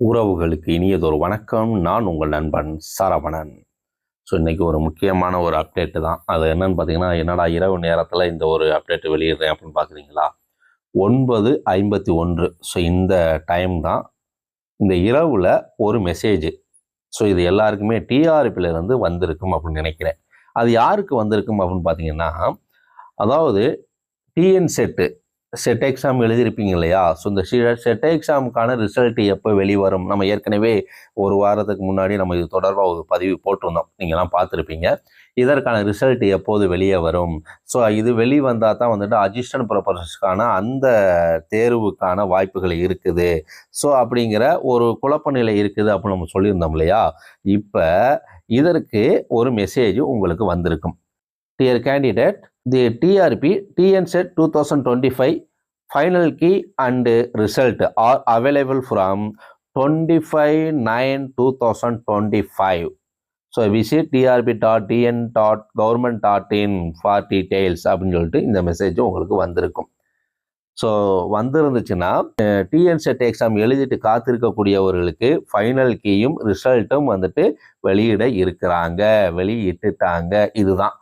உறவுகளுக்கு இனியதொரு வணக்கம். நான் உங்கள் நண்பன் சரவணன். இன்றைக்கி ஒரு முக்கியமான ஒரு அப்டேட்டு தான். அது என்னன்னு பார்த்தீங்கன்னா, என்னடா இரவு நேரத்தில் இந்த ஒரு அப்டேட்டு வெளியிடுறேன் அப்படின்னு பார்க்குறீங்களா? 9:51 இந்த டைம் தான். இந்த இரவில் ஒரு மெசேஜ். இது எல்லாருக்குமே டிஆர்பியிலேருந்து வந்திருக்கும் அப்படின்னு நினைக்கிறேன். அது யாருக்கு வந்திருக்கும் அப்படின்னு பார்த்தீங்கன்னா, அதாவது டிஎன் செட் எக்ஸாம் எழுதியிருப்பீங்க இல்லையா? இந்த செட் எக்ஸாமுக்கான ரிசல்ட் எப்போ வெளிவரும்? நம்ம ஏற்கனவே ஒரு வாரத்துக்கு முன்னாடி நம்ம இது தொடர்பாக ஒரு பதிவு போட்டிருந்தோம். நீங்கள்லாம் பார்த்துருப்பீங்க. இதற்கான ரிசல்ட் எப்போது வெளியே வரும்? இது வெளிவந்தால் தான் வந்துட்டு அசிஸ்டன்ட் ப்ரொஃபஸர்ஸ்க்கான அந்த தேர்வுக்கான வாய்ப்புகள் இருக்குது. அப்படிங்கிற ஒரு குழப்ப நிலை இருக்குது அப்படின்னு நம்ம சொல்லியிருந்தோம் இல்லையா? இப்போ இதற்கு ஒரு மெசேஜ் உங்களுக்கு வந்திருக்கும். Dear candidate, the TRP TNSET 2025 final key and result are available from 25/9/2025. Visit trp.tn.government.in for details அப்படின்னு சொல்லிட்டு இந்த மெசேஜ் உங்களுக்கு வந்திருக்கும். வந்திருந்துச்சுன்னா டிஎன்செட் எக்ஸாம் எழுதிட்டு காத்திருக்கக்கூடியவர்களுக்கு ஃபைனல் கீயும் ரிசல்ட்டும் வந்துட்டு வெளியிட்டுட்டாங்க. இதுதான்